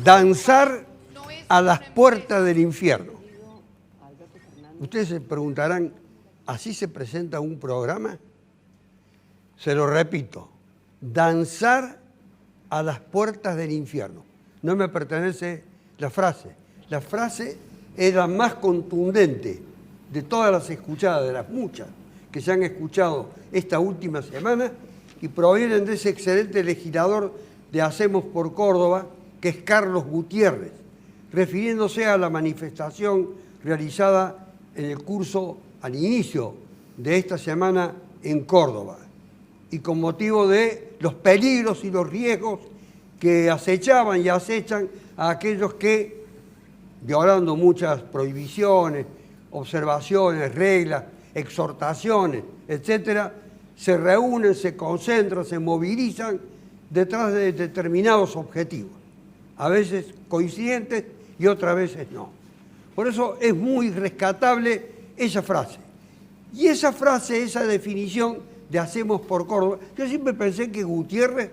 danzar a las puertas del infierno. Ustedes se preguntarán, ¿así se presenta un programa? Se lo repito, danzar a las puertas del infierno. No me pertenece la frase. La frase es la más contundente de todas las escuchadas, de las muchas que se han escuchado esta última semana y provienen de ese excelente legislador de Hacemos por Córdoba, que es Carlos Gutiérrez, refiriéndose a la manifestación realizada en el curso al inicio de esta semana en Córdoba y con motivo de los peligros y los riesgos que acechaban y acechan a aquellos que, violando muchas prohibiciones, observaciones, reglas, exhortaciones, etcétera, se reúnen, se concentran, se movilizan detrás de determinados objetivos, a veces coincidentes y otras veces no. Por eso es muy rescatable esa frase. Y esa frase, esa definición de Hacemos por Córdoba, yo siempre pensé que Gutiérrez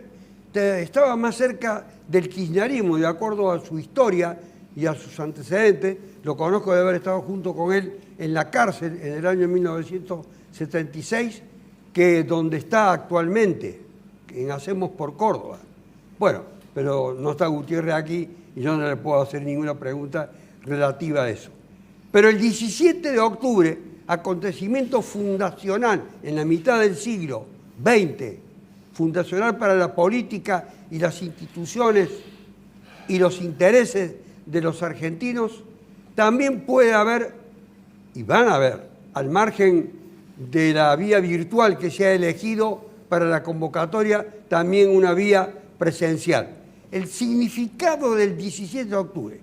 estaba más cerca del kirchnerismo, de acuerdo a su historia y a sus antecedentes. Lo conozco de haber estado junto con él en la cárcel en el año 1976, que es donde está actualmente, en Hacemos por Córdoba. Bueno, pero no está Gutiérrez aquí y yo no le puedo hacer ninguna pregunta relativa a eso. Pero el 17 de octubre, acontecimiento fundacional en la mitad del siglo XX, fundacional para la política y las instituciones y los intereses de los argentinos, también puede haber, y van a haber, al margen de la vía virtual que se ha elegido para la convocatoria, también una vía presencial. El significado del 17 de octubre.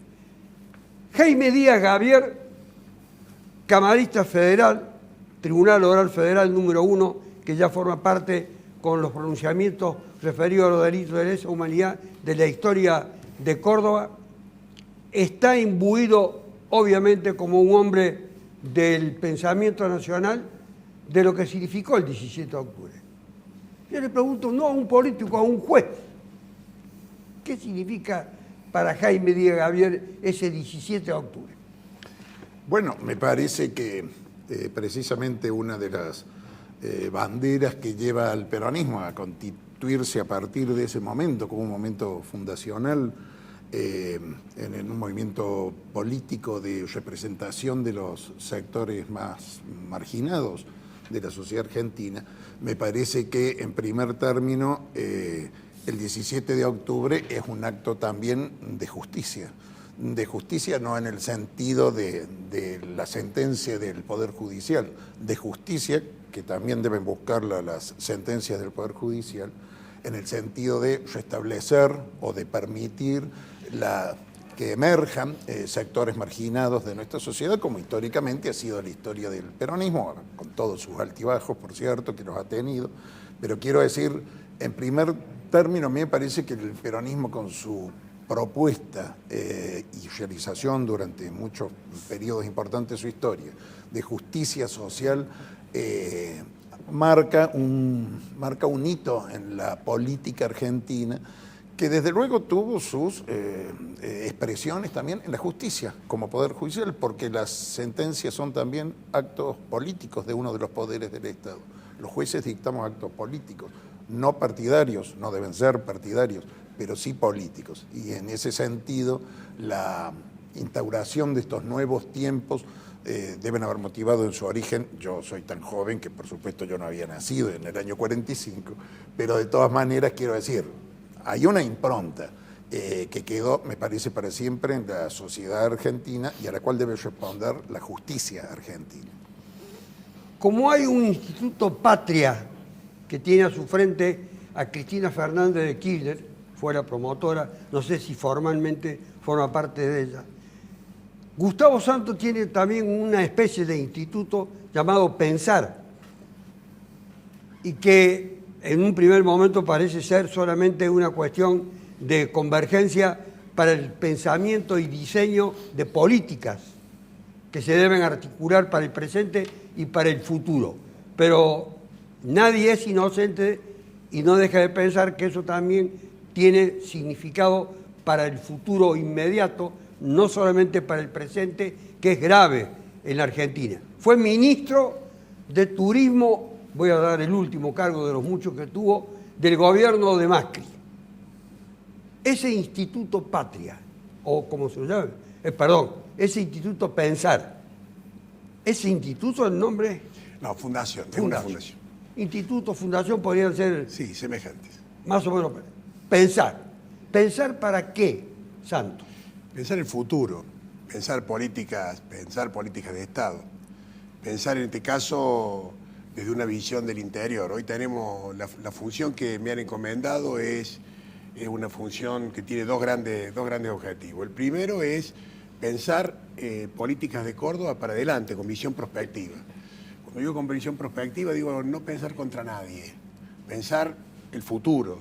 Jaime Díaz Gavier, camarista federal, Tribunal Oral Federal número 1, que ya forma parte con los pronunciamientos referidos a los delitos de lesa humanidad de la historia de Córdoba, está imbuido, obviamente, como un hombre del pensamiento nacional de lo que significó el 17 de octubre. Yo le pregunto, no a un político, a un juez, ¿qué significa para Jaime Díaz Gavier ese 17 de octubre? Bueno, me parece que precisamente una de las banderas que lleva al peronismo a constituirse a partir de ese momento, como un momento fundacional en un movimiento político de representación de los sectores más marginados de la sociedad argentina, me parece que en primer término el 17 de octubre es un acto también de justicia no en el sentido de la sentencia del Poder Judicial, de justicia, que también deben buscarla las sentencias del Poder Judicial, en el sentido de restablecer o de permitir que emerjan sectores marginados de nuestra sociedad, como históricamente ha sido la historia del peronismo, con todos sus altibajos, por cierto, que los ha tenido. Pero quiero decir, en primer término, me parece que el peronismo, con su propuesta y realización durante muchos periodos importantes de su historia de justicia social, marca un hito en la política argentina que desde luego tuvo sus expresiones también en la justicia como poder judicial, porque las sentencias son también actos políticos de uno de los poderes del Estado. Los jueces dictamos actos políticos, no partidarios, no deben ser partidarios, pero sí políticos. Y en ese sentido, la instauración de estos nuevos tiempos deben haber motivado en su origen, yo soy tan joven que por supuesto yo no había nacido en el año 45, pero de todas maneras quiero decir, hay una impronta que quedó, me parece, para siempre en la sociedad argentina y a la cual debe responder la justicia argentina. Como hay un Instituto Patria que tiene a su frente a Cristina Fernández de Kirchner, fue la promotora, no sé si formalmente forma parte de ella, Gustavo Santos tiene también una especie de instituto llamado Pensar, y que en un primer momento parece ser solamente una cuestión de convergencia para el pensamiento y diseño de políticas que se deben articular para el presente y para el futuro. Pero nadie es inocente y no deja de pensar que eso también tiene significado para el futuro inmediato, no solamente para el presente, que es grave en la Argentina. Fue ministro de Turismo, voy a dar el último cargo de los muchos que tuvo, del gobierno de Macri. Ese Instituto Patria, o como se llama, ese Instituto Pensar, ese instituto, el nombre... No, fundación, es una fundación. Instituto, fundación podrían ser... Sí, semejantes. Más o menos. Pensar. ¿Pensar para qué, Santos? Pensar el futuro, pensar políticas de Estado. Pensar en este caso desde una visión del interior. Hoy tenemos la función que me han encomendado es una función que tiene dos grandes objetivos. El primero es pensar políticas de Córdoba para adelante, con visión prospectiva. Cuando digo con visión prospectiva, digo no pensar contra nadie, pensar el futuro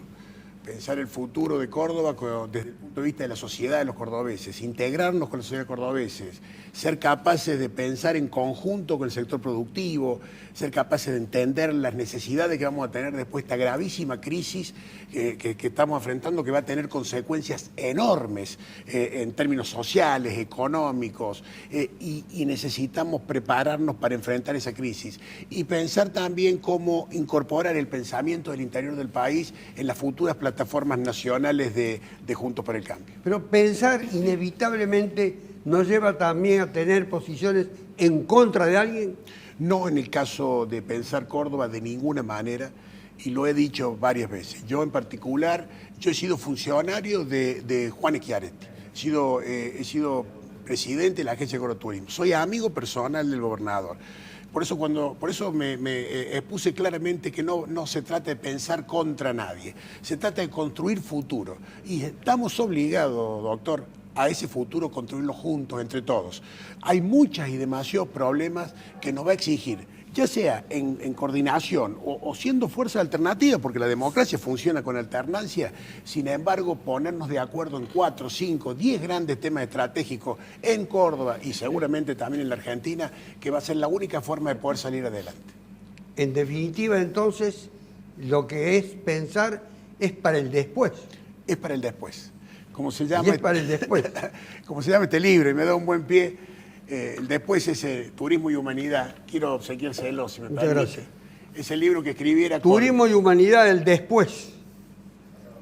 de Córdoba desde el punto de vista de la sociedad de los cordobeses, integrarnos con la sociedad de cordobeses, ser capaces de pensar en conjunto con el sector productivo, ser capaces de entender las necesidades que vamos a tener después de esta gravísima crisis que estamos enfrentando, que va a tener consecuencias enormes en términos sociales, económicos, y necesitamos prepararnos para enfrentar esa crisis. Y pensar también cómo incorporar el pensamiento del interior del país en las futuras plataformas nacionales de Juntos por el Cambio. Pero pensar inevitablemente nos lleva también a tener posiciones en contra de alguien. No en el caso de Pensar Córdoba de ninguna manera, y lo he dicho varias veces. Yo en particular, yo he sido funcionario de Juan Schiaretti, he sido presidente de la Agencia de Córdoba Turismo, soy amigo personal del gobernador. Por eso me expuse claramente que no se trata de pensar contra nadie, se trata de construir futuro. Y estamos obligados, doctor, a ese futuro construirlo juntos, entre todos. Hay muchas y demasiados problemas que nos va a exigir, ya sea en coordinación o siendo fuerza alternativa, porque la democracia funciona con alternancia, sin embargo, ponernos de acuerdo en 4, 5, 10 grandes temas estratégicos en Córdoba y seguramente también en la Argentina, que va a ser la única forma de poder salir adelante. En definitiva, entonces, lo que es pensar es para el después. Es para el después. Como se llama, y es para el después. Como se llama este libro, y me da un buen pie, el después es Turismo y Humanidad. Quiero obsequiárselo, si me permite. Muchas gracias. Es el libro que escribiera... Turismo y Humanidad, el después,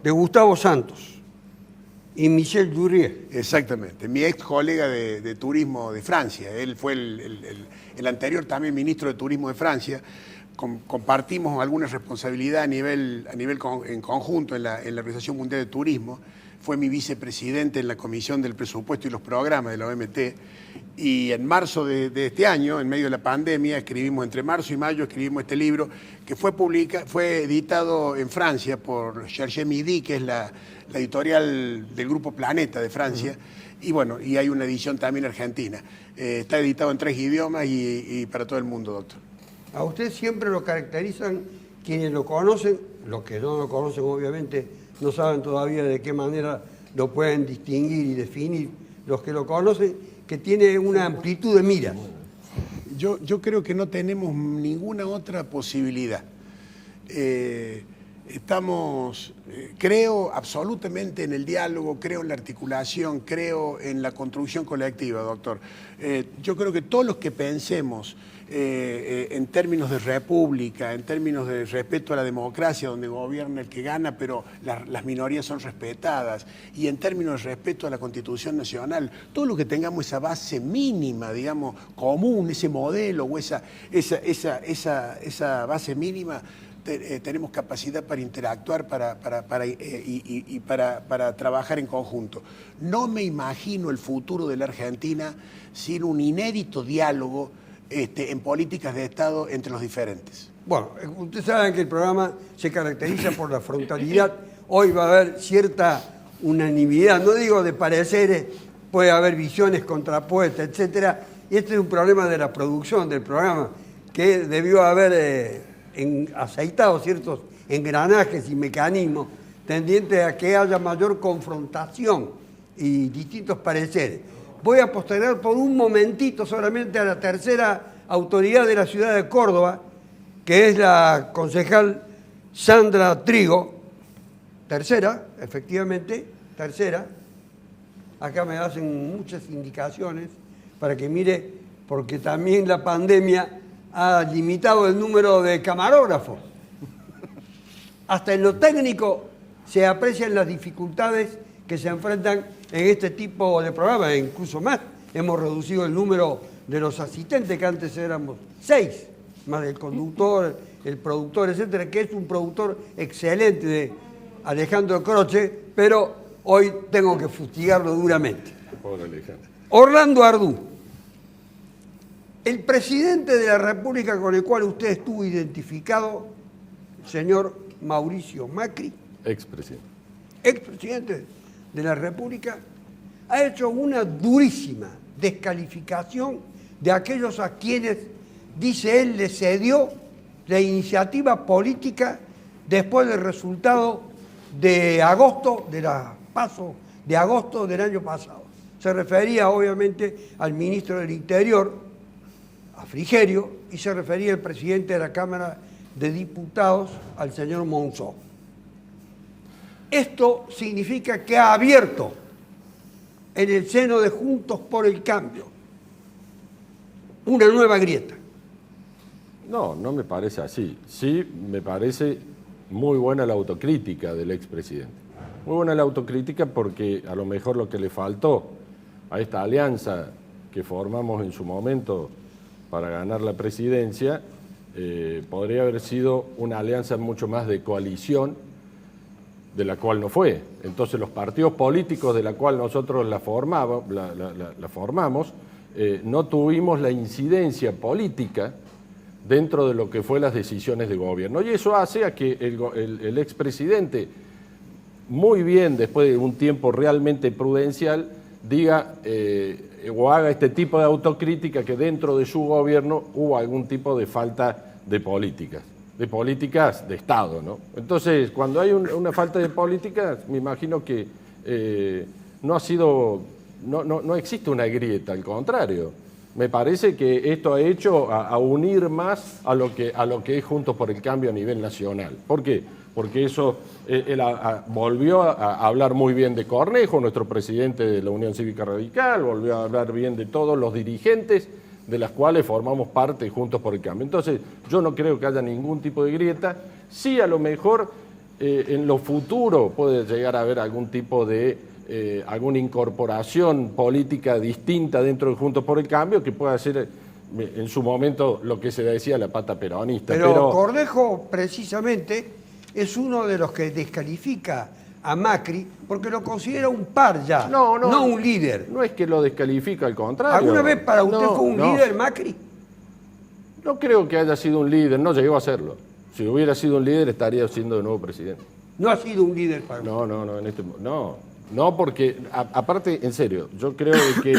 de Gustavo Santos y Michel Durier. Exactamente. Mi ex colega de turismo de Francia. Él fue el anterior también ministro de Turismo de Francia. Compartimos alguna responsabilidad en conjunto en la Organización Mundial de Turismo. Fue mi vicepresidente en la Comisión del Presupuesto y los Programas de la OMT, y en marzo de este año, en medio de la pandemia, entre marzo y mayo, escribimos este libro que fue editado en Francia por Cherché Midi, que es la editorial del Grupo Planeta de Francia, y bueno, y hay una edición también argentina. Está editado en 3 idiomas y para todo el mundo, doctor. A usted siempre lo caracterizan quienes lo conocen, los que no lo conocen obviamente no saben todavía de qué manera lo pueden distinguir y definir. Los que lo conocen, que tiene una amplitud de miras. Yo creo que no tenemos ninguna otra posibilidad. Creo absolutamente en el diálogo, creo en la articulación, creo en la construcción colectiva, doctor. Yo creo que todos los que pensemos en términos de república, en términos de respeto a la democracia, donde gobierna el que gana, pero las minorías son respetadas, y en términos de respeto a la Constitución Nacional, todo lo que tengamos esa base mínima, digamos, común, ese modelo o esa base mínima, tenemos capacidad para interactuar para trabajar en conjunto. No me imagino el futuro de la Argentina sin un inédito diálogo en políticas de Estado entre los diferentes. Bueno, ustedes saben que el programa se caracteriza por la frontalidad. Hoy va a haber cierta unanimidad, no digo de pareceres, puede haber visiones contrapuestas, etcétera. Y este es un problema de la producción del programa, que debió haber aceitado ciertos engranajes y mecanismos tendientes a que haya mayor confrontación y distintos pareceres. Voy a postergar por un momentito solamente a la tercera autoridad de la ciudad de Córdoba, que es la concejal Sandra Trigo, tercera, efectivamente, tercera, acá me hacen muchas indicaciones para que mire, porque también la pandemia ha limitado el número de camarógrafos. Hasta en lo técnico se aprecian las dificultades que se enfrentan en este tipo de programas, e incluso más. Hemos reducido el número de los asistentes, que antes éramos 6, más el conductor, el productor, etcétera, que es un productor excelente de Alejandro Croce, pero hoy tengo que fustigarlo duramente. Pobre Alejandro. Orlando Ardú, el presidente de la República con el cual usted estuvo identificado, el señor Mauricio Macri, expresidente de la República, ha hecho una durísima descalificación de aquellos a quienes, dice él, le cedió la iniciativa política después del resultado de agosto, de la PASO de agosto del año pasado. Se refería obviamente al ministro del Interior, a Frigerio, y se refería al presidente de la Cámara de Diputados, al señor Monzó. Esto significa que ha abierto en el seno de Juntos por el Cambio una nueva grieta. No, no me parece así. Sí, me parece muy buena la autocrítica del expresidente. Muy buena la autocrítica porque a lo mejor lo que le faltó a esta alianza que formamos en su momento para ganar la presidencia, podría haber sido una alianza mucho más de coalición, de la cual no fue. Entonces los partidos políticos de la cual nosotros la formamos, no tuvimos la incidencia política dentro de lo que fue las decisiones de gobierno. Y eso hace a que el expresidente, muy bien, después de un tiempo realmente prudencial, diga o haga este tipo de autocrítica que dentro de su gobierno hubo algún tipo de falta de políticas de Estado, ¿no? Entonces, cuando hay una falta de políticas, me imagino que no existe una grieta, al contrario. Me parece que esto ha hecho a unir más a lo que es Juntos por el Cambio a nivel nacional. ¿Por qué? Porque eso, él volvió a hablar muy bien de Cornejo, nuestro presidente de la Unión Cívica Radical, volvió a hablar bien de todos los dirigentes de las cuales formamos parte Juntos por el Cambio. Entonces, yo no creo que haya ningún tipo de grieta. Sí, a lo mejor en lo futuro puede llegar a haber algún tipo de alguna incorporación política distinta dentro de Juntos por el Cambio, que pueda ser en su momento lo que se decía la pata peronista. Pero Cornejo, precisamente, es uno de los que descalifica a Macri porque lo considera un par ya, no un líder. No es que lo descalifica, al contrario. ¿Alguna vez para usted fue un líder Macri? No creo que haya sido un líder, no llegó a serlo. Si hubiera sido un líder estaría siendo de nuevo presidente. No ha sido un líder para usted. No, porque aparte, en serio, yo creo que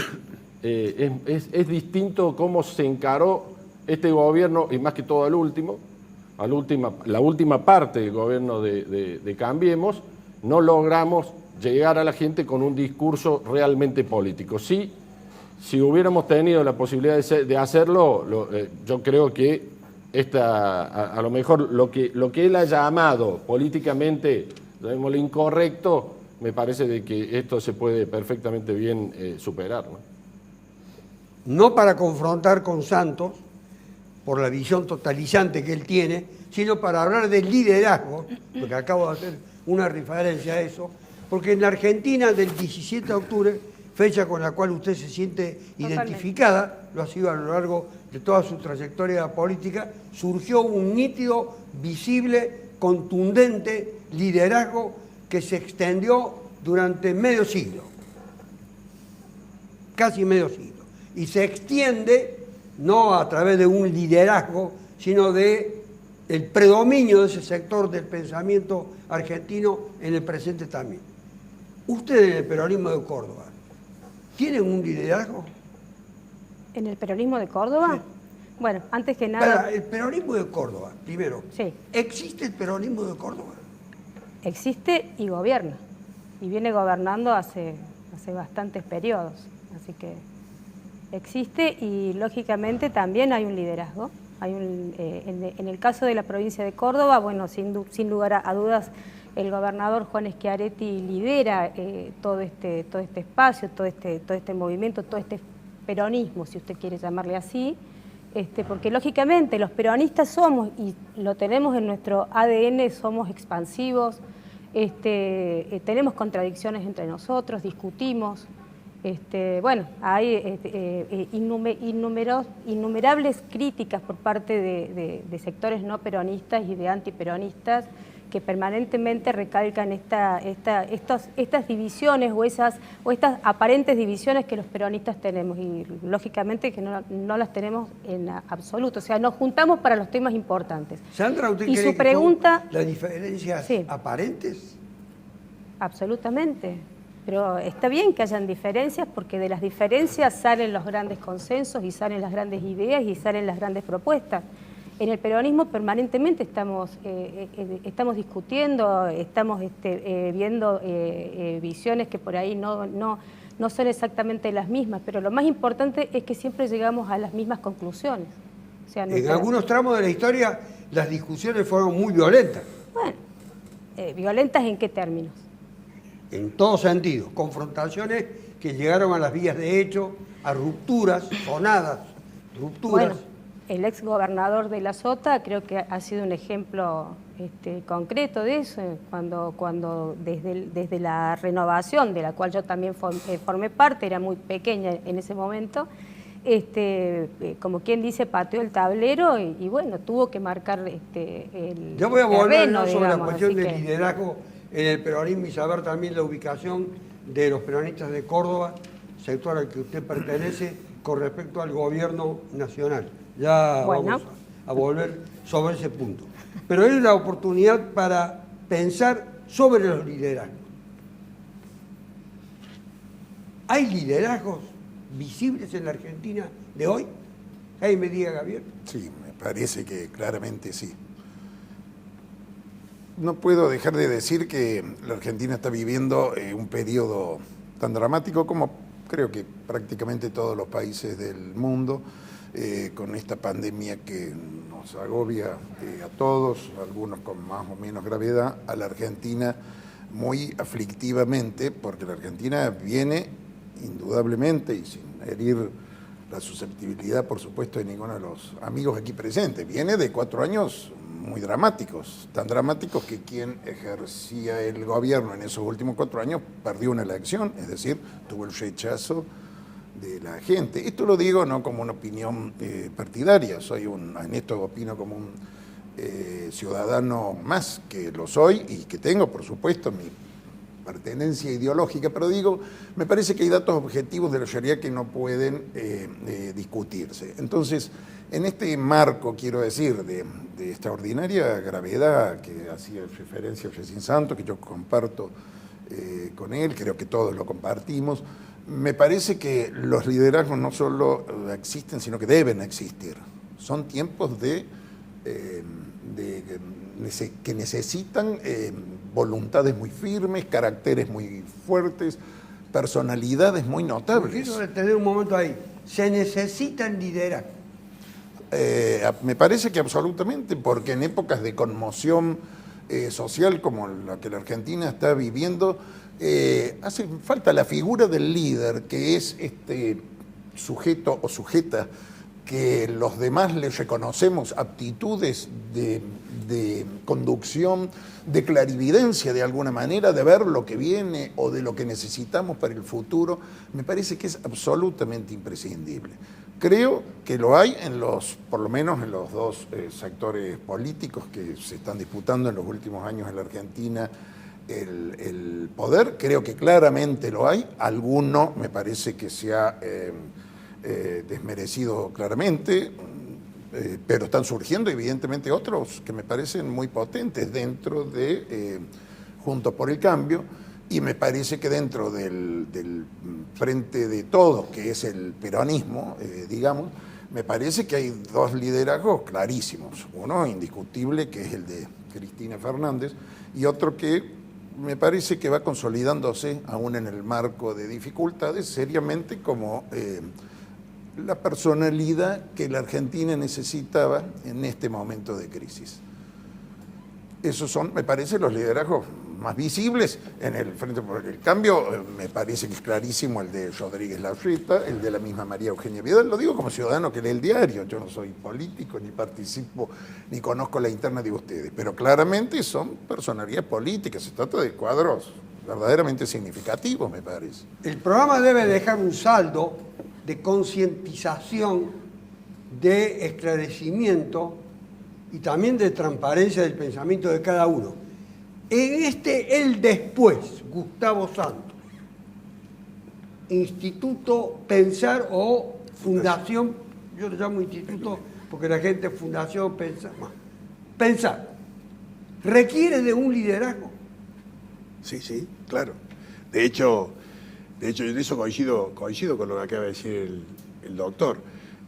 es distinto cómo se encaró este gobierno, y más que todo la última parte del gobierno de Cambiemos. No logramos llegar a la gente con un discurso realmente político. Sí, si hubiéramos tenido la posibilidad de hacerlo, yo creo que a lo mejor lo que él ha llamado políticamente, llamémoslo incorrecto, me parece de que esto se puede perfectamente bien superar, No para confrontar con Santos, por la visión totalizante que él tiene, sino para hablar del liderazgo, porque acabo de hacer una referencia a eso, porque en la Argentina del 17 de octubre, fecha con la cual usted se siente identificada, lo ha sido a lo largo de toda su trayectoria política, surgió un nítido, visible, contundente liderazgo que se extendió durante medio siglo, casi medio siglo, y se extiende no a través de un liderazgo, sino de el predominio de ese sector del pensamiento argentino en el presente también. Ustedes en el peronismo de Córdoba, ¿tienen un liderazgo? ¿En el peronismo de Córdoba? Sí. Bueno, antes que nada... El peronismo de Córdoba, primero. Sí. ¿Existe el peronismo de Córdoba? Existe y gobierna. Y viene gobernando hace bastantes periodos. Así que existe y lógicamente también hay un liderazgo. En el caso de la provincia de Córdoba, bueno, sin lugar a dudas el gobernador Juan Schiaretti lidera todo este espacio, todo este movimiento, todo este peronismo, si usted quiere llamarle así, porque lógicamente los peronistas somos, y lo tenemos en nuestro ADN, somos expansivos, tenemos contradicciones entre nosotros, discutimos, bueno, hay innumerables críticas por parte de sectores no peronistas y de antiperonistas que permanentemente recalcan estas divisiones o estas aparentes divisiones que los peronistas tenemos, y lógicamente que no las tenemos en absoluto. O sea, nos juntamos para los temas importantes. Sandra, ¿usted y cree su que pregunta, son las diferencias sí, aparentes? absolutamente. Pero está bien que hayan diferencias, porque de las diferencias salen los grandes consensos y salen las grandes ideas y salen las grandes propuestas. En el peronismo permanentemente estamos discutiendo, estamos viendo visiones que por ahí no son exactamente las mismas, pero lo más importante es que siempre llegamos a las mismas conclusiones. O sea, En algunos tramos de la historia las discusiones fueron muy violentas. Bueno, ¿violentas en qué términos? En todo sentido, confrontaciones que llegaron a las vías de hecho, a rupturas, sonadas, rupturas. Bueno, el ex gobernador de La Sota creo que ha sido un ejemplo concreto de eso, cuando desde la renovación, de la cual yo también formé parte, era muy pequeña en ese momento, como quien dice, pateó el tablero y bueno, tuvo que marcar el Yo voy a volver terreno, sobre la digamos, cuestión así del que... liderazgo en el peronismo y saber también la ubicación de los peronistas de Córdoba, sector al que usted pertenece, con respecto al gobierno nacional. Ya vamos a volver sobre ese punto. Pero es la oportunidad para pensar sobre los liderazgos. ¿Hay liderazgos visibles en la Argentina de hoy? Ahí me diga, Gabriel. Sí, me parece que claramente sí. No puedo dejar de decir que la Argentina está viviendo un periodo tan dramático como creo que prácticamente todos los países del mundo, con esta pandemia que nos agobia a todos, algunos con más o menos gravedad, a la Argentina muy aflictivamente, porque la Argentina viene indudablemente, y sin herir la susceptibilidad, por supuesto, de ninguno de los amigos aquí presentes, viene de 4 años muy dramáticos, tan dramáticos que quien ejercía el gobierno en esos últimos 4 años perdió una elección, es decir, tuvo el rechazo de la gente. Esto lo digo no como una opinión partidaria, en esto opino como un ciudadano más, que lo soy y que tengo, por supuesto, mi pertenencia ideológica, pero digo, me parece que hay datos objetivos de la Sharia que no pueden discutirse. Entonces, en este marco, quiero decir, de extraordinaria gravedad que hacía referencia a Jesín Santos, que yo comparto con él, creo que todos lo compartimos, me parece que los liderazgos no solo existen, sino que deben existir. Son tiempos que necesitan voluntades muy firmes, caracteres muy fuertes, personalidades muy notables. Quiero detener un momento ahí. Se necesitan liderazgos. Me parece que absolutamente, porque en épocas de conmoción social como la que la Argentina está viviendo, hace falta la figura del líder, que es este sujeto o sujeta que los demás le reconocemos aptitudes de conducción, de clarividencia de alguna manera, de ver lo que viene o de lo que necesitamos para el futuro. Me parece que es absolutamente imprescindible. Creo que lo hay por lo menos en los dos sectores políticos que se están disputando en los últimos años en la Argentina el poder. Creo que claramente lo hay. Alguno me parece que se ha desmerecido claramente, pero están surgiendo evidentemente otros que me parecen muy potentes dentro de Juntos por el Cambio. Y me parece que dentro del frente de todos, que es el peronismo, digamos, me parece que hay dos liderazgos clarísimos. Uno indiscutible, que es el de Cristina Fernández, y otro que me parece que va consolidándose, aún en el marco de dificultades, seriamente como la personalidad que la Argentina necesitaba en este momento de crisis. Esos son, me parece, los liderazgos más visibles en el Frente por el Cambio. Me parece que es clarísimo el de Rodríguez Larreta, el de la misma María Eugenia Vidal. Lo digo como ciudadano que lee el diario. Yo no soy político, ni participo, ni conozco la interna de ustedes. Pero claramente son personalidades políticas. Se trata de cuadros verdaderamente significativos, me parece. El programa debe dejar un saldo de concientización, de esclarecimiento y también de transparencia del pensamiento de cada uno. En el después, Gustavo Santos, Instituto Pensar o Fundación, yo le llamo instituto porque la gente fundación Pensar, requiere de un liderazgo. Sí, claro. De hecho, en eso coincido con lo que acaba de decir el doctor.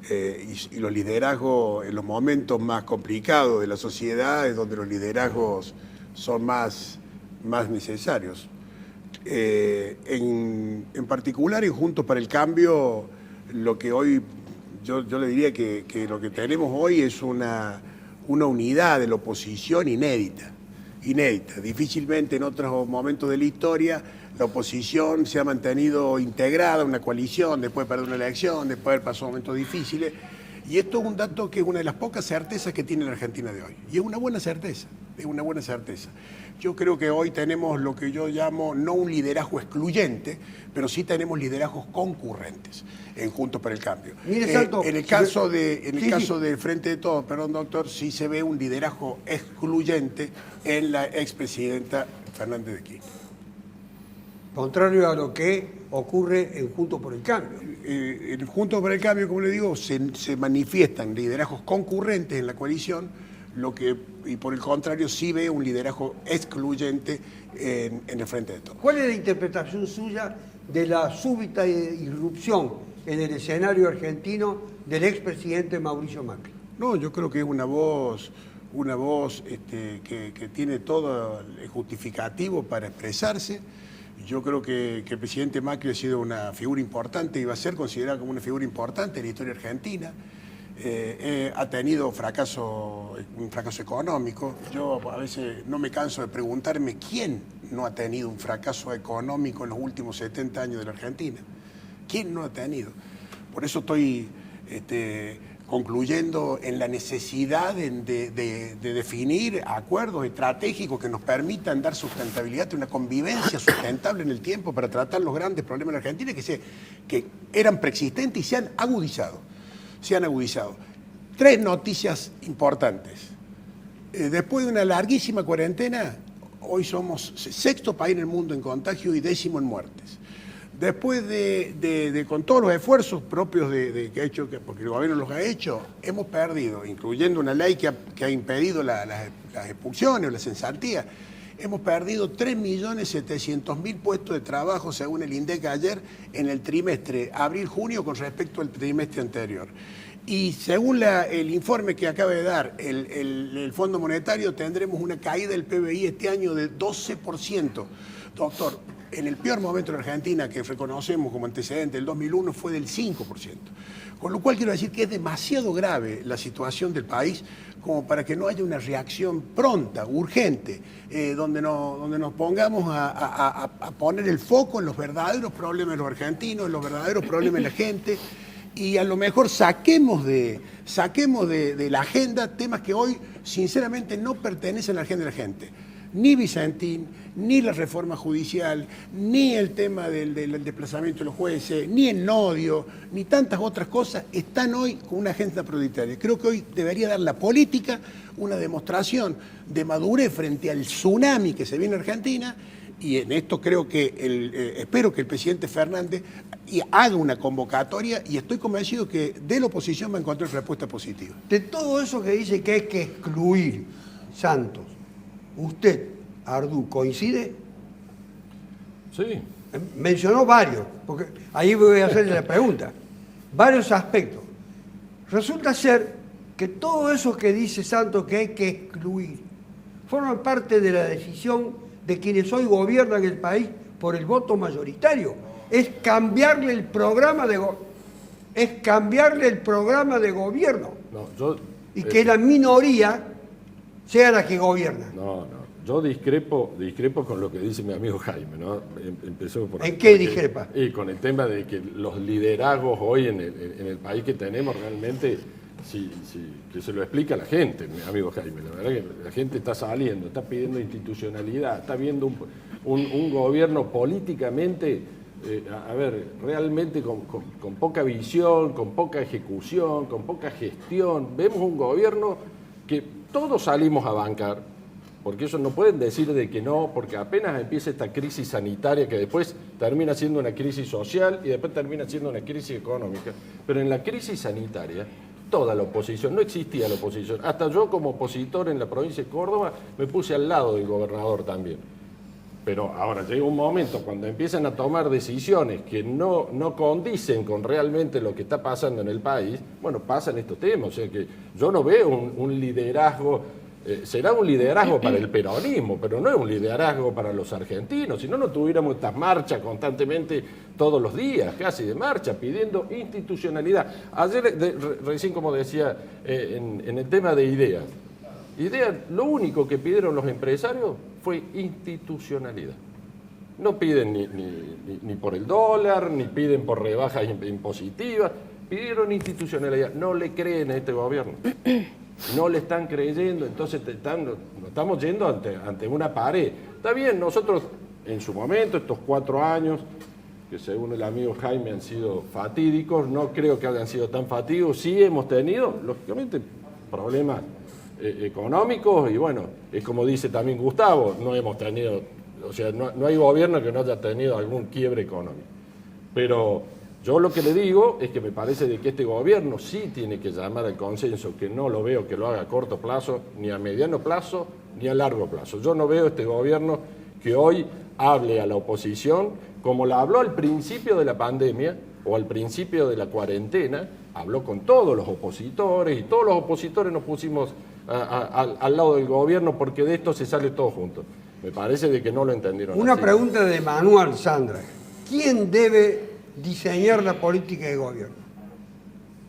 Y los liderazgos en los momentos más complicados de la sociedad es donde los liderazgos son más necesarios. En particular, en Juntos para el Cambio, lo que hoy, yo le diría que lo que tenemos hoy es una unidad de la oposición inédita. Difícilmente en otros momentos de la historia la oposición se ha mantenido integrada, una coalición, después de perder una elección, después de haber pasado momentos difíciles. Y esto es un dato que es una de las pocas certezas que tiene la Argentina de hoy. Y es una buena certeza, Yo creo que hoy tenemos lo que yo llamo no un liderazgo excluyente, pero sí tenemos liderazgos concurrentes en Juntos para el Cambio. Mire, Santo, en el caso del Frente de Todos, perdón doctor, sí se ve un liderazgo excluyente en la expresidenta Fernández de Kirchner. Contrario a lo que ocurre en Juntos por el Cambio. En Juntos por el Cambio, como le digo, se manifiestan liderazgos concurrentes en la coalición, y por el contrario sí ve un liderazgo excluyente en el Frente de Todos. ¿Cuál es la interpretación suya de la súbita irrupción en el escenario argentino del expresidente Mauricio Macri? No, yo creo que es una voz que tiene todo el justificativo para expresarse. Yo creo que el presidente Macri ha sido una figura importante y va a ser considerado como una figura importante en la historia argentina. Ha tenido un fracaso económico. Yo a veces no me canso de preguntarme quién no ha tenido un fracaso económico en los últimos 70 años de la Argentina. ¿Quién no ha tenido? Por eso estoy concluyendo en la necesidad de definir acuerdos estratégicos que nos permitan dar sustentabilidad, una convivencia sustentable en el tiempo para tratar los grandes problemas de la Argentina que eran preexistentes y se han agudizado. 3 noticias importantes. Después de una larguísima cuarentena, hoy somos 6º país en el mundo en contagio y 10º en muertes. Después con todos los esfuerzos propios que ha hecho, porque el gobierno los ha hecho, hemos perdido, incluyendo una ley que ha impedido las expulsiones o las cesantías, hemos perdido 3.700.000 puestos de trabajo, según el INDEC ayer, en el trimestre abril-junio con respecto al trimestre anterior. Y según el informe que acaba de dar el Fondo Monetario, tendremos una caída del PBI este año de 12%. Doctor, en el peor momento de la Argentina, que reconocemos como antecedente, el 2001, fue del 5%. Con lo cual quiero decir que es demasiado grave la situación del país como para que no haya una reacción pronta, urgente, donde nos pongamos a poner el foco en los verdaderos problemas de los argentinos, en los verdaderos problemas de la gente, y a lo mejor saquemos de la agenda temas que hoy sinceramente no pertenecen a la agenda de la gente. Ni Vicentín, ni la reforma judicial, ni el tema del desplazamiento de los jueces, ni el nodio, ni tantas otras cosas están hoy con una agenda prioritaria. Creo que hoy debería dar la política una demostración de madurez frente al tsunami que se viene en Argentina, y en esto creo que espero que el presidente Fernández haga una convocatoria, y estoy convencido que de la oposición va a encontrar respuesta positiva. De todo eso que dice que hay que excluir, Santos, ¿usted, Ardú, coincide? Sí. Mencionó varios, porque ahí voy a hacerle la pregunta. Varios aspectos. Resulta ser que todo eso que dice Santos que hay que excluir forma parte de la decisión de quienes hoy gobiernan el país por el voto mayoritario. Es cambiarle el programa de gobierno. No, y que la minoría sea la que gobierna. No. Yo discrepo con lo que dice mi amigo Jaime, ¿no? Empezó por ¿En qué discrepa? Y con el tema de que los liderazgos hoy en el país que tenemos realmente, que se lo explica a la gente, mi amigo Jaime. La verdad que la gente está saliendo, está pidiendo institucionalidad, está viendo un gobierno políticamente, realmente con poca visión, con poca ejecución, con poca gestión. Vemos un gobierno que todos salimos a bancar, porque eso no pueden decir de que no, porque apenas empieza esta crisis sanitaria que después termina siendo una crisis social y después termina siendo una crisis económica. Pero en la crisis sanitaria, toda la oposición, no existía la oposición. Hasta yo como opositor en la provincia de Córdoba me puse al lado del gobernador también. Pero ahora llega un momento cuando empiezan a tomar decisiones que no condicen con realmente lo que está pasando en el país, bueno, pasan estos temas. O sea que yo no veo un liderazgo, será un liderazgo para el peronismo, pero no es un liderazgo para los argentinos. Si no tuviéramos estas marchas constantemente todos los días, casi de marcha, pidiendo institucionalidad. Ayer, recién como decía, en el tema de ideas, lo único que pidieron los empresarios fue institucionalidad. No piden ni por el dólar, ni piden por rebajas impositivas, pidieron institucionalidad. No le creen a este gobierno, no le están creyendo, entonces nos estamos yendo ante una pared. Está bien, nosotros en su momento, estos 4 años, que según el amigo Jaime han sido fatídicos, no creo que hayan sido tan fatídicos, sí hemos tenido, lógicamente, problemas económicos, y bueno, es como dice también Gustavo, no hemos tenido, o sea, no hay gobierno que no haya tenido algún quiebre económico. Pero yo lo que le digo es que me parece de que este gobierno sí tiene que llamar al consenso, que no lo veo que lo haga a corto plazo, ni a mediano plazo, ni a largo plazo. Yo no veo este gobierno que hoy hable a la oposición como la habló al principio de la pandemia o al principio de la cuarentena, habló con todos los opositores y todos los opositores nos pusimos al lado del gobierno porque de esto se sale todo junto. Me parece de que no lo entendieron. Una así. pregunta de manual, Sandra. ¿Quién debe diseñar la política de gobierno?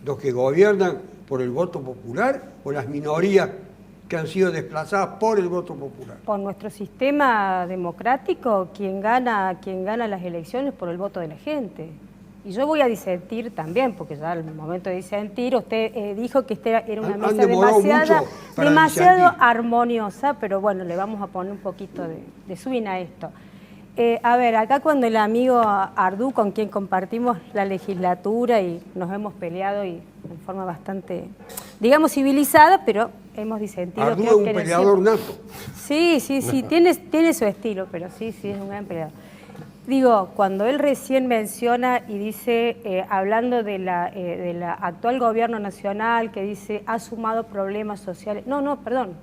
¿Los que gobiernan por el voto popular o las minorías que han sido desplazadas por el voto popular? Por nuestro sistema democrático, quien gana las elecciones por el voto de la gente. Y yo voy a disentir también, porque ya al momento de disentir, usted dijo que esta era una mesa demasiado armoniosa, pero bueno, le vamos a poner un poquito de swing a esto. Acá cuando el amigo Ardú, con quien compartimos la legislatura y nos hemos peleado y en forma bastante, digamos, civilizada, pero hemos disentido. Ardú es un peleador nato. Sí, tiene su estilo, pero sí, es un gran peleador. Digo, cuando él recién menciona y dice, hablando de la actual gobierno nacional, que dice, ha sumado problemas sociales. Perdón.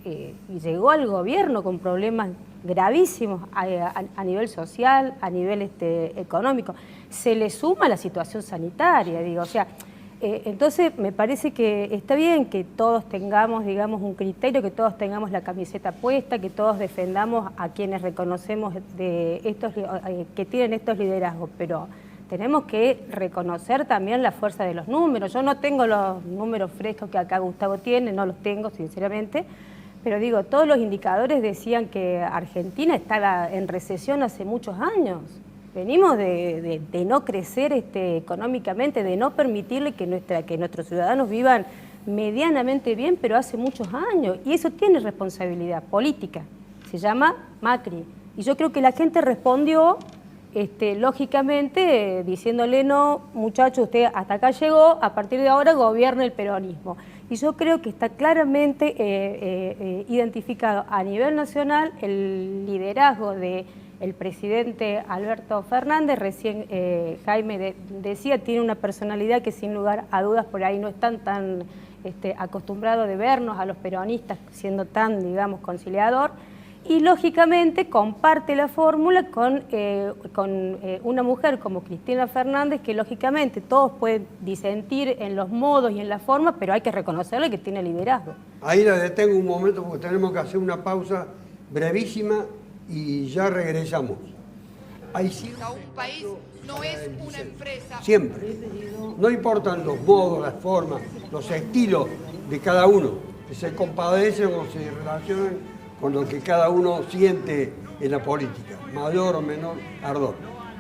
Y llegó al gobierno con problemas gravísimos a nivel social, a nivel económico. Se le suma la situación sanitaria, digo, o sea, entonces me parece que está bien que todos tengamos, digamos, un criterio, que todos tengamos la camiseta puesta, que todos defendamos a quienes reconocemos que tienen estos liderazgos, pero tenemos que reconocer también la fuerza de los números. Yo no tengo los números frescos que acá Gustavo tiene, no los tengo sinceramente, pero digo, todos los indicadores decían que Argentina estaba en recesión hace muchos años. Venimos de no crecer económicamente, de no permitirle que nuestros ciudadanos vivan medianamente bien, pero hace muchos años. Y eso tiene responsabilidad política, se llama Macri. Y yo creo que la gente respondió, lógicamente, diciéndole, no, muchacho, usted hasta acá llegó, a partir de ahora gobierna el peronismo. Y yo creo que está claramente identificado a nivel nacional el liderazgo del presidente Alberto Fernández. Recién Jaime decía, tiene una personalidad que sin lugar a dudas por ahí no están tan acostumbrados de vernos a los peronistas siendo tan, digamos, conciliador. Y lógicamente comparte la fórmula con una mujer como Cristina Fernández, que lógicamente todos pueden disentir en los modos y en la forma, pero hay que reconocerle que tiene liderazgo. Ahí la detengo un momento porque tenemos que hacer una pausa brevísima y ya regresamos. Un país no es una empresa. Siempre. No importan los modos, las formas, los estilos de cada uno, que se compadecen o se relacionan con lo que cada uno siente en la política, mayor o menor ardor.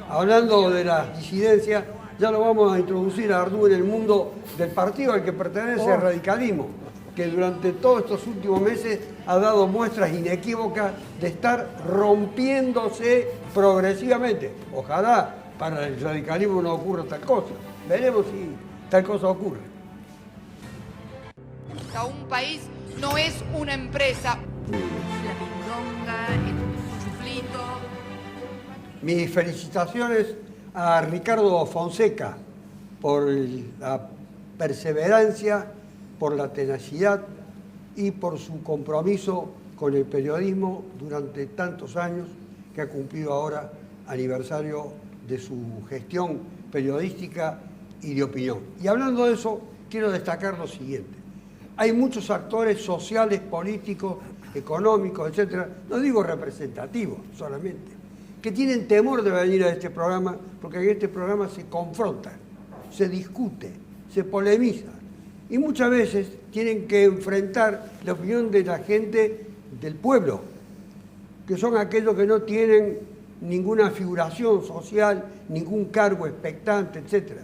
Hablando de las disidencias, ya lo vamos a introducir a Ardú en el mundo del partido al que pertenece el radicalismo, que durante todos estos últimos meses ha dado muestras inequívocas de estar rompiéndose progresivamente. Ojalá para el radicalismo no ocurra tal cosa. Veremos si tal cosa ocurre. Un país no es una empresa. La pindonga, el chuflito. Mis felicitaciones a Ricardo Fonseca por la perseverancia, por la tenacidad y por su compromiso con el periodismo durante tantos años, que ha cumplido ahora aniversario de su gestión periodística y de opinión. Y hablando de eso, quiero destacar lo siguiente. Hay muchos actores sociales, políticos, económicos, etcétera, no digo representativos solamente, que tienen temor de venir a este programa, porque en este programa se confronta, se discute, se polemiza, y muchas veces tienen que enfrentar la opinión de la gente del pueblo, que son aquellos que no tienen ninguna figuración social, ningún cargo expectante, etcétera.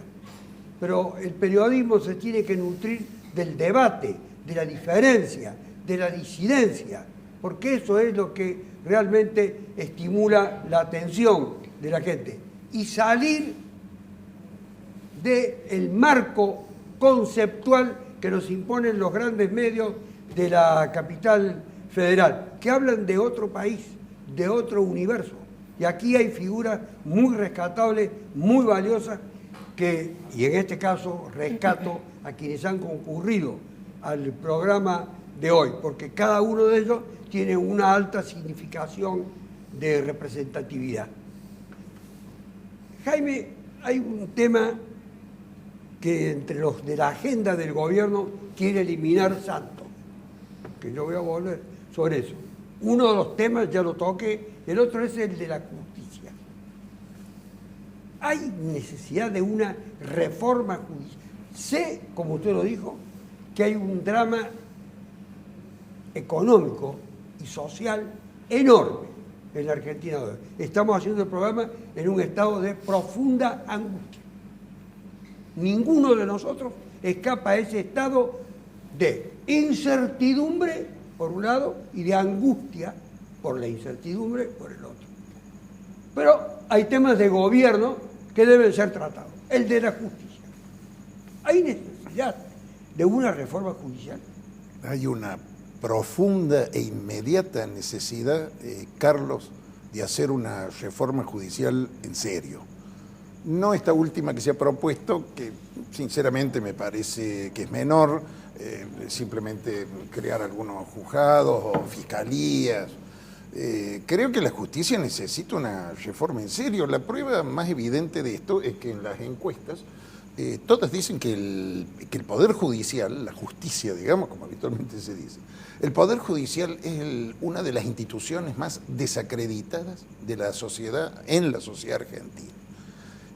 Pero el periodismo se tiene que nutrir del debate, de la diferencia, de la disidencia, porque eso es lo que realmente estimula la atención de la gente. Y salir del marco conceptual que nos imponen los grandes medios de la capital federal, que hablan de otro país, de otro universo. Y aquí hay figuras muy rescatables, muy valiosas, y en este caso rescato a quienes han concurrido al programa de hoy, porque cada uno de ellos tiene una alta significación de representatividad. Jaime, hay un tema que entre los de la agenda del gobierno quiere eliminar Santos, que yo voy a volver sobre eso. Uno de los temas ya lo toqué, el otro es el de la justicia. Hay necesidad de una reforma judicial. Sé, como usted lo dijo, que hay un drama económico y social enorme en la Argentina hoy. Estamos haciendo el programa en un estado de profunda angustia. Ninguno de nosotros escapa a ese estado de incertidumbre, por un lado, y de angustia por la incertidumbre por el otro. Pero hay temas de gobierno que deben ser tratados. El de la justicia. ¿Hay necesidad de una reforma judicial? Hay una profunda e inmediata necesidad, Carlos, de hacer una reforma judicial en serio. No esta última que se ha propuesto, que sinceramente me parece que es menor, simplemente crear algunos juzgados o fiscalías. Creo que la justicia necesita una reforma en serio. La prueba más evidente de esto es que en las encuestas todas dicen que el Poder Judicial, la justicia, digamos, como habitualmente se dice, el Poder Judicial es una de las instituciones más desacreditadas de la sociedad, en la sociedad argentina.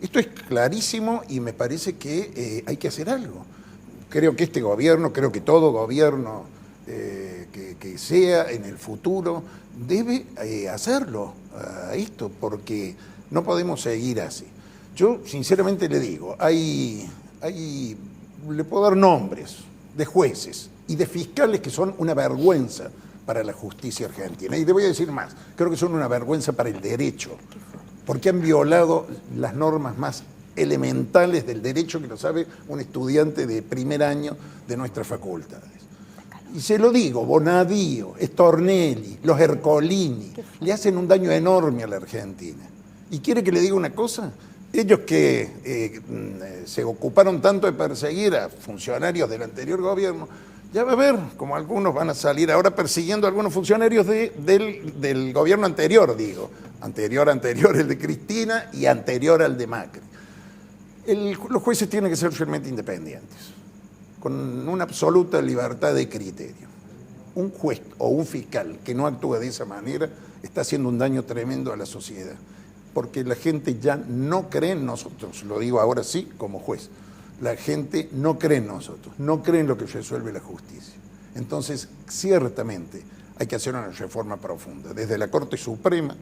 Esto es clarísimo y me parece que hay que hacer algo. Creo que este gobierno, creo que todo gobierno que sea en el futuro, debe hacerlo a esto, porque no podemos seguir así. Yo sinceramente le digo, le puedo dar nombres de jueces y de fiscales que son una vergüenza para la justicia argentina. Y le voy a decir más, creo que son una vergüenza para el derecho, porque han violado las normas más elementales del derecho que lo sabe un estudiante de primer año de nuestras facultades. Y se lo digo, Bonadío, Stornelli, los Ercolini, le hacen un daño enorme a la Argentina. ¿Y quiere que le diga una cosa? Ellos que se ocuparon tanto de perseguir a funcionarios del anterior gobierno, ya va a ver como algunos van a salir ahora persiguiendo a algunos funcionarios del gobierno anterior, digo. Anterior, el de Cristina y anterior al de Macri. Los jueces tienen que ser realmente independientes, con una absoluta libertad de criterio. Un juez o un fiscal que no actúa de esa manera está haciendo un daño tremendo a la sociedad, porque la gente ya no cree en nosotros, lo digo ahora sí como juez, la gente no cree en nosotros, no cree en lo que resuelve la justicia. Entonces, ciertamente, hay que hacer una reforma profunda, desde la Corte Suprema,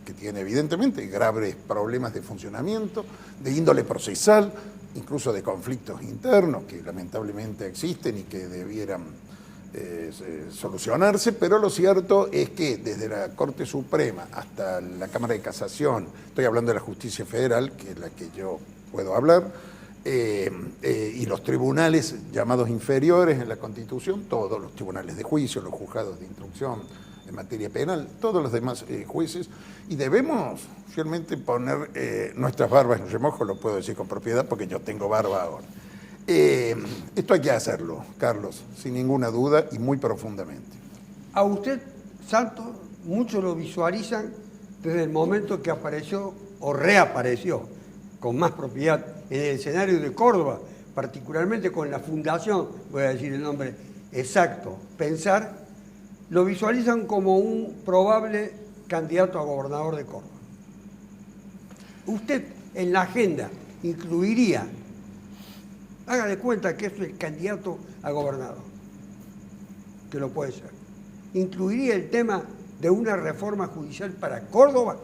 que tiene evidentemente graves problemas de funcionamiento, de índole procesal, incluso de conflictos internos que lamentablemente existen y que debieran solucionarse, pero lo cierto es que desde la Corte Suprema hasta la Cámara de Casación, estoy hablando de la Justicia Federal, que es la que yo puedo hablar, y los tribunales llamados inferiores en la Constitución, todos los tribunales de juicio, los juzgados de instrucción en materia penal, todos los demás jueces, y debemos realmente poner nuestras barbas en remojo, lo puedo decir con propiedad porque yo tengo barba ahora. Esto hay que hacerlo, Carlos, sin ninguna duda y muy profundamente. A usted, Santos, muchos lo visualizan desde el momento que apareció o reapareció con más propiedad en el escenario de Córdoba, particularmente con la fundación, voy a decir el nombre exacto, Pensar, lo visualizan como un probable candidato a gobernador de Córdoba. Usted en la agenda incluiría, haga de cuenta que es el candidato a gobernador, que lo puede ser, incluiría el tema de una reforma judicial para Córdoba.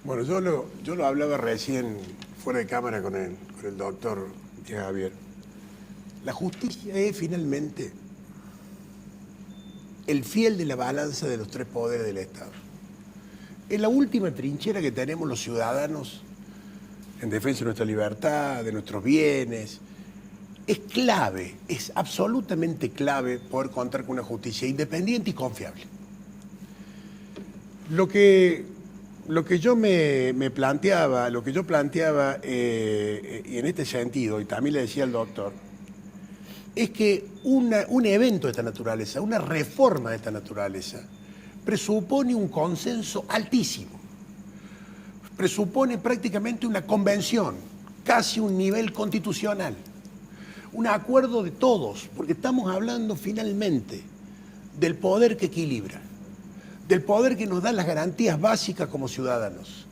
Bueno, yo lo hablaba recién fuera de cámara con el doctor Javier. La justicia es finalmente el fiel de la balanza de los tres poderes del Estado. Es la última trinchera que tenemos los ciudadanos en defensa de nuestra libertad, de nuestros bienes. Es clave, es absolutamente clave poder contar con una justicia independiente y confiable. Lo que yo me planteaba, y en este sentido, y también le decía al doctor, es que un evento de esta naturaleza, una reforma de esta naturaleza, presupone un consenso altísimo, presupone prácticamente una convención, casi un nivel constitucional, un acuerdo de todos, porque estamos hablando finalmente del poder que equilibra, del poder que nos da las garantías básicas como ciudadanos.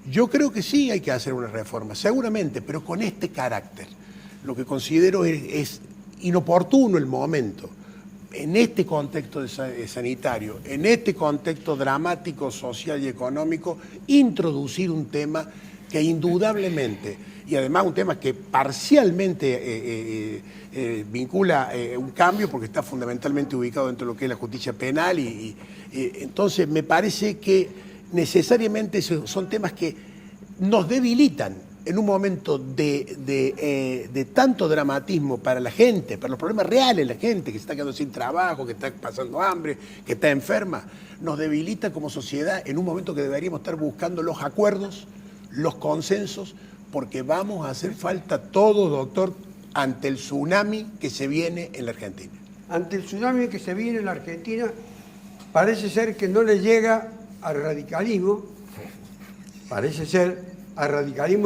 Yo creo que sí hay que hacer una reforma, seguramente, pero con este carácter. Lo que considero es inoportuno el momento, en este contexto sanitario, en este contexto dramático, social y económico, introducir un tema que indudablemente, y además un tema que parcialmente vincula un cambio, porque está fundamentalmente ubicado dentro de lo que es la justicia penal, entonces me parece que necesariamente son temas que nos debilitan en un momento de tanto dramatismo para la gente, para los problemas reales de la gente que se está quedando sin trabajo, que está pasando hambre, que está enferma, nos debilita como sociedad en un momento que deberíamos estar buscando los acuerdos, los consensos, porque vamos a hacer falta todo, doctor, ante el tsunami que se viene en la Argentina. Ante el tsunami que se viene en la Argentina, parece ser que no le llega al radicalismo,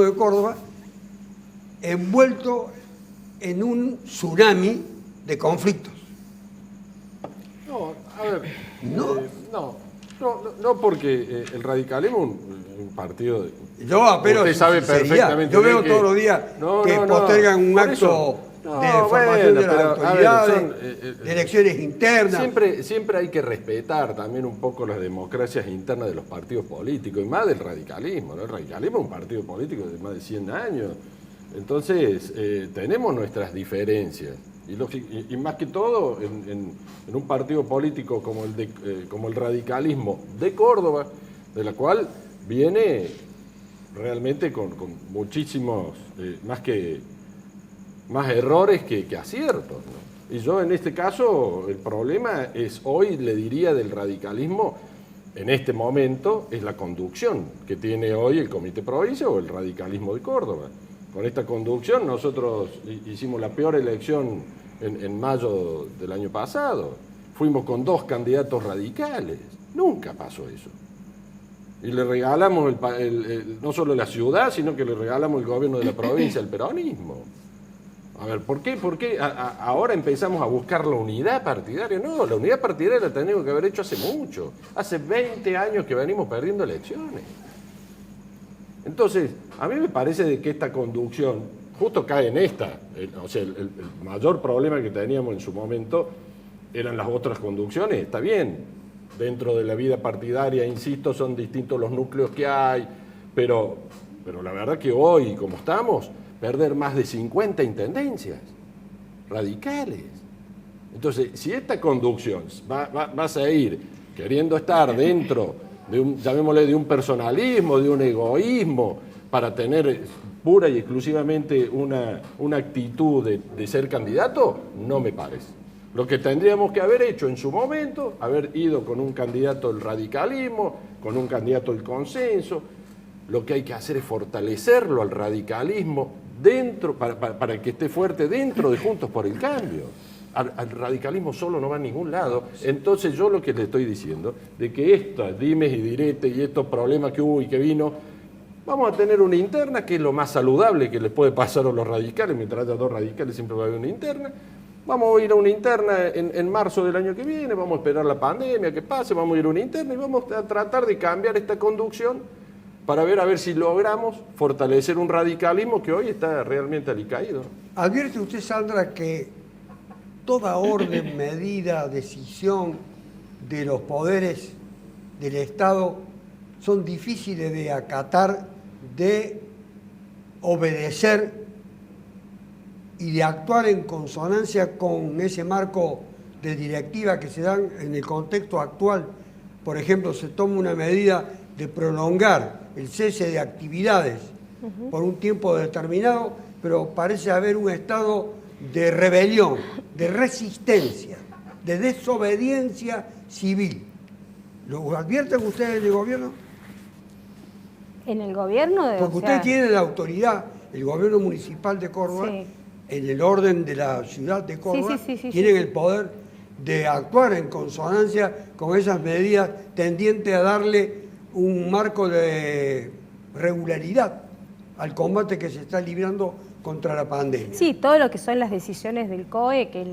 de Córdoba, envuelto en un tsunami de conflictos. No, a ver, no, porque el radicalismo es un partido de... Yo apelo usted sabe perfectamente. Yo veo todos los días que postergan un acto de formación de las autoridades, de elecciones internas. Siempre hay que respetar también un poco las democracias internas de los partidos políticos, y más del radicalismo, ¿no? El radicalismo es un partido político de más de 100 años. Entonces, tenemos nuestras diferencias. Y más que todo, en un partido político como el radicalismo de Córdoba, de la cual viene realmente con muchísimos, más errores que aciertos, ¿no? Y yo en este caso, el problema es hoy, le diría, del radicalismo, en este momento, es la conducción que tiene hoy el Comité Provincia o el radicalismo de Córdoba. Con esta conducción nosotros hicimos la peor elección en mayo del año pasado. Fuimos con 2 candidatos radicales. Nunca pasó eso. Y le regalamos no solo la ciudad, sino que le regalamos el gobierno de la provincia al peronismo. A ver, ¿por qué ahora empezamos a buscar la unidad partidaria? No, la unidad partidaria la tenemos que haber hecho hace mucho. Hace 20 años que venimos perdiendo elecciones. Entonces, a mí me parece de que esta conducción justo cae en esta. O sea, el mayor problema que teníamos en su momento eran las otras conducciones, está bien. Dentro de la vida partidaria, insisto, son distintos los núcleos que hay, pero la verdad que hoy, como estamos, perder más de 50 intendencias radicales. Entonces, si esta conducción vas a ir queriendo estar dentro de llamémosle, de un personalismo, de un egoísmo, para tener pura y exclusivamente una actitud de ser candidato, no me parece. Lo que tendríamos que haber hecho en su momento, haber ido con un candidato del radicalismo, con un candidato del consenso. Lo que hay que hacer es fortalecerlo al radicalismo dentro, para que esté fuerte dentro de Juntos por el Cambio. Al radicalismo solo no va a ningún lado. Entonces yo lo que le estoy diciendo, de que estos dimes y diretes y estos problemas que hubo y que vino, vamos a tener una interna, que es lo más saludable que les puede pasar a los radicales. Mientras haya dos radicales siempre va a haber una interna. Vamos a ir a una interna en marzo del año que viene, vamos a esperar la pandemia que pase, vamos a ir a una interna y vamos a tratar de cambiar esta conducción para ver a ver si logramos fortalecer un radicalismo que hoy está realmente alicaído. Advierte usted, Sandra, que toda orden, medida, decisión de los poderes del Estado son difíciles de acatar, de obedecer y de actuar en consonancia con ese marco de directiva que se dan en el contexto actual. Por ejemplo, se toma una medida de prolongar el cese de actividades por un tiempo determinado, pero parece haber un estado de rebelión, de resistencia, de desobediencia civil. ¿Lo advierten ustedes en el gobierno? En el gobierno... Porque ustedes tienen la autoridad, el gobierno municipal de Córdoba, sí, en el orden de la ciudad de Córdoba, sí, tienen el poder de actuar en consonancia con esas medidas tendientes a darle un marco de regularidad al combate que se está librando contra la pandemia. Sí, todo lo que son las decisiones del COE, que es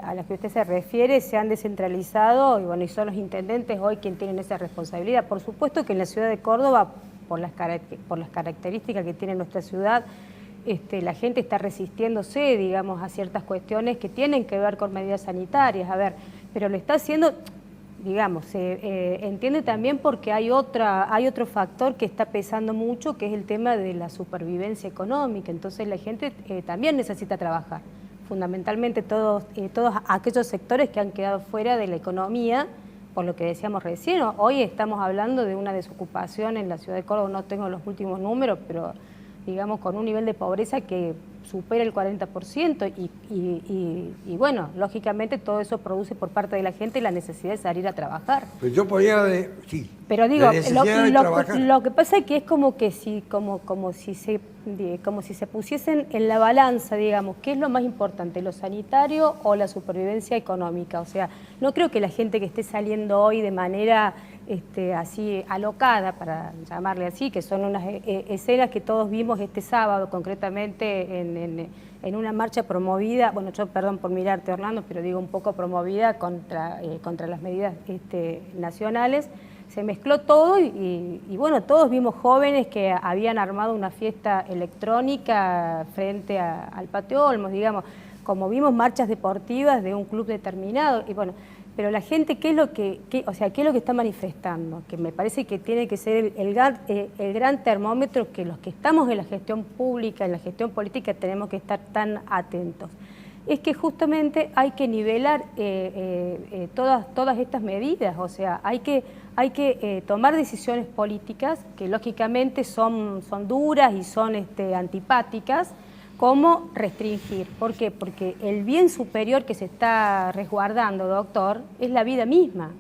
a las que usted se refiere, se han descentralizado y bueno, y son los intendentes hoy quienes tienen esa responsabilidad. Por supuesto que en la ciudad de Córdoba, por las características que tiene nuestra ciudad, la gente está resistiéndose, digamos, a ciertas cuestiones que tienen que ver con medidas sanitarias, a ver, pero lo está haciendo, digamos, se entiende también porque hay otro factor que está pesando mucho, que es el tema de la supervivencia económica. Entonces la gente también necesita trabajar, fundamentalmente todos aquellos sectores que han quedado fuera de la economía, por lo que decíamos recién. Hoy estamos hablando de una desocupación en la ciudad de Córdoba, no tengo los últimos números, pero digamos con un nivel de pobreza que supera el 40% y bueno, lógicamente todo eso produce por parte de la gente la necesidad de salir a trabajar. Pues yo podría sí. Pero digo, lo que pasa es que es como si se pusiesen en la balanza, digamos, ¿qué es lo más importante, lo sanitario o la supervivencia económica? O sea, no creo que la gente que esté saliendo hoy de manera así alocada, para llamarle así, que son unas escenas que todos vimos este sábado, concretamente en una marcha promovida, bueno, yo perdón por mirarte, Orlando, pero digo un poco promovida contra las medidas nacionales. Se mezcló todo y bueno, todos vimos jóvenes que habían armado una fiesta electrónica frente al Patio Olmos, digamos, como vimos marchas deportivas de un club determinado y bueno, pero la gente, ¿qué es lo que está manifestando? Que me parece que tiene que ser el gran termómetro que los que estamos en la gestión pública, en la gestión política, tenemos que estar tan atentos. Es que justamente hay que nivelar todas estas medidas, o sea, hay que tomar decisiones políticas que lógicamente son duras y son antipáticas, como restringir. ¿Por qué? Porque el bien superior que se está resguardando, doctor, es la vida misma.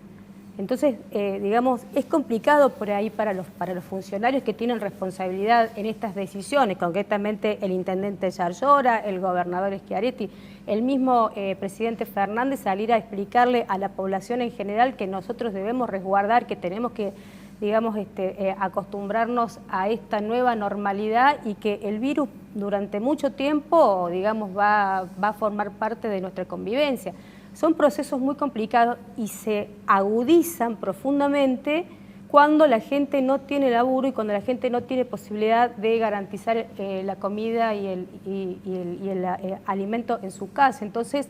Entonces, digamos, es complicado por ahí para los funcionarios que tienen responsabilidad en estas decisiones, concretamente el intendente Yarlora, el gobernador Schiaretti, el mismo presidente Fernández, salir a explicarle a la población en general que nosotros debemos resguardar, que tenemos que, digamos, acostumbrarnos a esta nueva normalidad y que el virus durante mucho tiempo, digamos, va a formar parte de nuestra convivencia. Son procesos muy complicados y se agudizan profundamente cuando la gente no tiene laburo y cuando la gente no tiene posibilidad de garantizar la comida y el alimento en su casa. Entonces,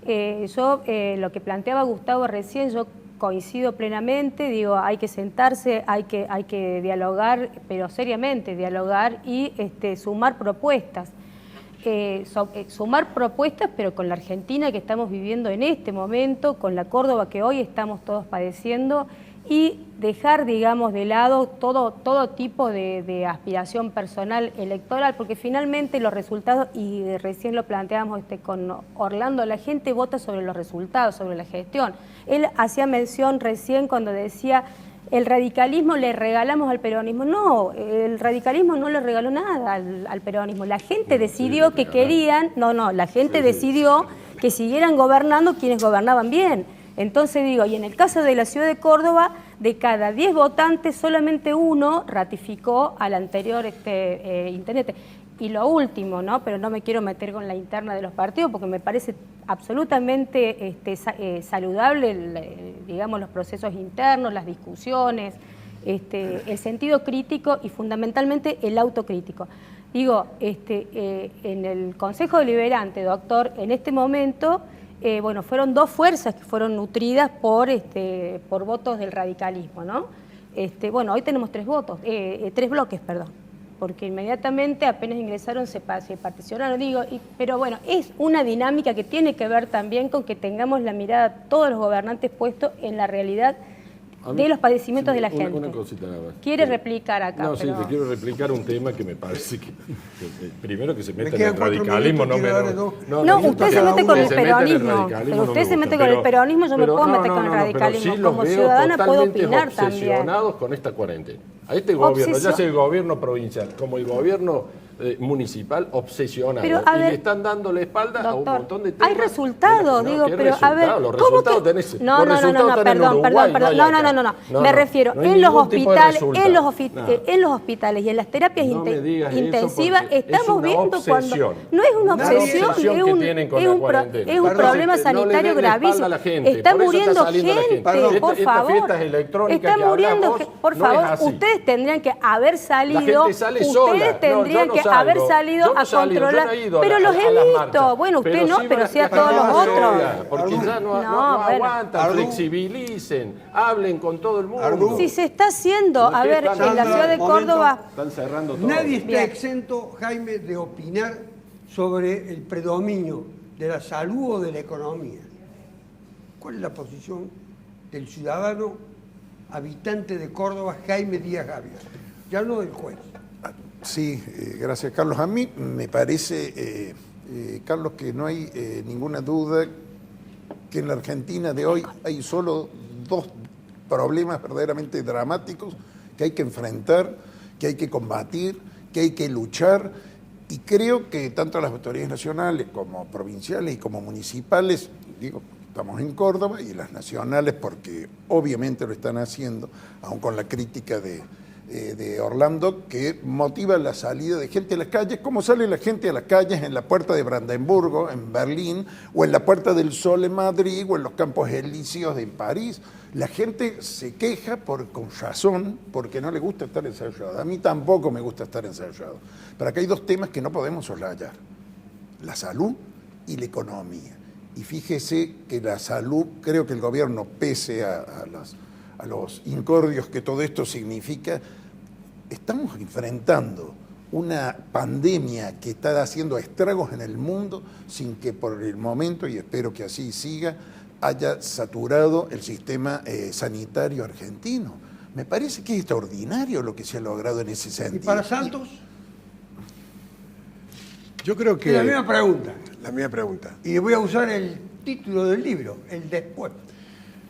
Yo, lo que planteaba Gustavo recién, yo coincido plenamente, digo, hay que sentarse, hay que dialogar, pero seriamente dialogar y sumar propuestas. Sumar propuestas, pero con la Argentina que estamos viviendo en este momento, con la Córdoba que hoy estamos todos padeciendo, y dejar, digamos, de lado todo tipo de aspiración personal electoral, porque finalmente los resultados, y recién lo planteamos con Orlando, la gente vota sobre los resultados, sobre la gestión. Él hacía mención recién cuando decía, el radicalismo le regalamos al peronismo. No, el radicalismo no le regaló nada al peronismo. La gente decidió que querían, la gente decidió que siguieran gobernando quienes gobernaban bien. Entonces digo, y en el caso de la ciudad de Córdoba, de cada 10 votantes, solamente uno ratificó al anterior intendente. Y lo último, ¿no? Pero no me quiero meter con la interna de los partidos porque me parece absolutamente saludable, digamos, los procesos internos, las discusiones, el sentido crítico y fundamentalmente el autocrítico. Digo, en el Consejo Deliberante, doctor, en este momento, bueno, fueron dos fuerzas que fueron nutridas por votos del radicalismo, ¿no? Bueno, hoy tenemos tres bloques, porque inmediatamente apenas ingresaron se particionaron, pero bueno, es una dinámica que tiene que ver también con que tengamos la mirada, todos los gobernantes puestos en la realidad de los padecimientos de la gente. Una cosita nada más. Quiere replicar acá. No, pero... sí, te quiero replicar un tema que me parece que primero que se mete en quedan el 4 radicalismo, minutos, No, usted se mete con el peronismo, pero usted se mete con el peronismo, yo me puedo meter con el radicalismo. Sí, como los ciudadana veo puedo totalmente opinar también. obsesionados con esta cuarentena. A este gobierno, ya sea el gobierno provincial como el gobierno municipal, obsesionado. Pero, a ver, y le están dando la espalda a un montón de temas. Hay resultados, pero a ver, los ¿cómo resultados que? tenés, No, perdón. No. Me refiero, en los hospitales, en los hospitales y en las terapias intensivas estamos viendo cuando no es una obsesión, es un problema sanitario gravísimo. Está muriendo gente, por favor. Está muriendo gente, por favor. Ustedes tendrían que haber salido, ustedes tendrían que haber salido a controlar, pero los he visto. Bueno, usted no, pero sí a todos los otros. Porque ya no aguantan, flexibilicen, hablen con todo el mundo. Si se está haciendo, a ver, en la ciudad de Córdoba... Están cerrando todo. Nadie está exento, Jaime, de opinar sobre el predominio de la salud o de la economía. ¿Cuál es la posición del ciudadano habitante de Córdoba, Jaime Díaz Javier? Ya no del juez. Sí, gracias, Carlos. A mí me parece, Carlos, que no hay ninguna duda que en la Argentina de hoy hay solo dos problemas verdaderamente dramáticos que hay que enfrentar, que hay que combatir, que hay que luchar, y creo que tanto las autoridades nacionales como provinciales y como municipales, estamos en Córdoba, y las nacionales, porque obviamente lo están haciendo, aun con la crítica de Orlando, que motiva la salida de gente a las calles, como sale la gente a las calles en la Puerta de Brandenburgo, en Berlín, o en la Puerta del Sol en Madrid, o en los Campos Elíseos en París. La gente se queja con razón, porque no le gusta estar encerrada. A mí tampoco me gusta estar encerrado. Pero acá hay dos temas que no podemos soslayar: la salud y la economía. Y fíjese que la salud, creo que el gobierno, pese a los incordios que todo esto significa, estamos enfrentando una pandemia que está haciendo estragos en el mundo sin que por el momento, y espero que así siga, haya saturado el sistema sanitario argentino. Me parece que es extraordinario lo que se ha logrado en ese sentido. ¿Y para Santos? Yo creo que... La misma pregunta. La misma pregunta. Y voy a usar el título del libro, el después.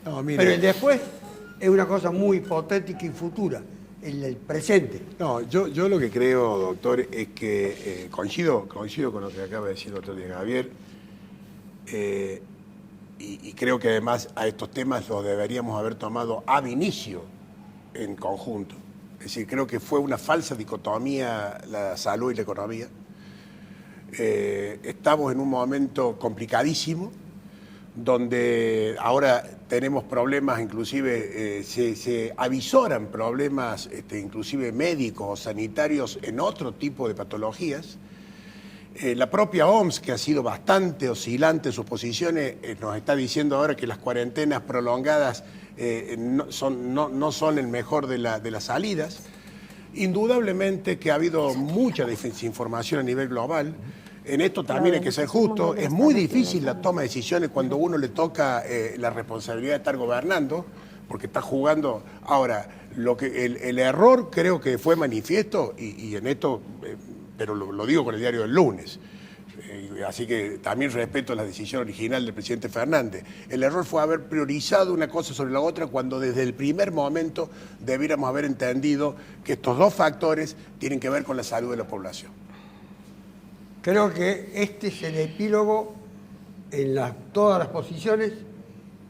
No, mire. Pero el después es una cosa muy hipotética y futura, el presente. No, yo lo que creo, doctor, es que coincido con lo que acaba de decir el doctor Díaz Javier, y creo que además a estos temas los deberíamos haber tomado ab inicio en conjunto. Es decir, creo que fue una falsa dicotomía la salud y la economía. Estamos en un momento complicadísimo, donde ahora tenemos problemas, inclusive se avisoran problemas inclusive médicos o sanitarios en otro tipo de patologías, La propia OMS, que ha sido bastante oscilante en sus posiciones, nos está diciendo ahora que las cuarentenas prolongadas no son el mejor de las salidas. Indudablemente que ha habido mucha desinformación a nivel global. En esto también hay que ser justo. Es muy difícil la toma de decisiones cuando uno le toca la responsabilidad de estar gobernando, porque está jugando. Ahora, el error creo que fue manifiesto, y en esto, pero lo digo con el diario del lunes, así que también respeto la decisión original del presidente Fernández. El error fue haber priorizado una cosa sobre la otra cuando desde el primer momento debiéramos haber entendido que estos dos factores tienen que ver con la salud de la población. Creo que este es el epílogo en todas las posiciones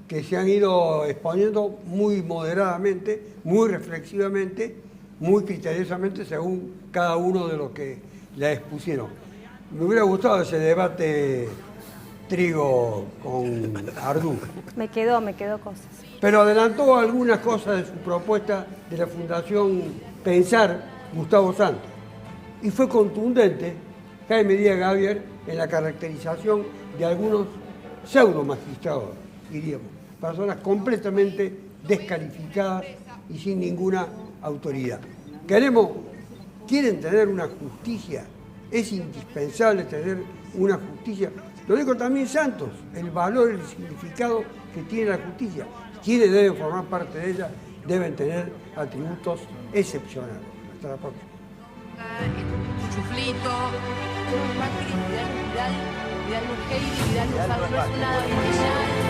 que se han ido exponiendo muy moderadamente, muy reflexivamente, muy criteriosamente según cada uno de los que la expusieron. Me hubiera gustado ese debate Trigo con Ardú. Me quedó cosas. Pero adelantó algunas cosas de su propuesta de la Fundación Pensar, Gustavo Santos. Y fue contundente Jaime Díaz Gavier en la caracterización de algunos pseudo magistrados, diríamos, personas completamente descalificadas y sin ninguna autoridad. ¿Quieren tener una justicia? Es indispensable tener una justicia. Lo dijo también Santos, el valor, el significado que tiene la justicia. Quienes deben formar parte de ella deben tener atributos excepcionales. Hasta la próxima. El chuflito. Macri, Vidal, Vidal, Vidal, Vidal, no es nada oficial.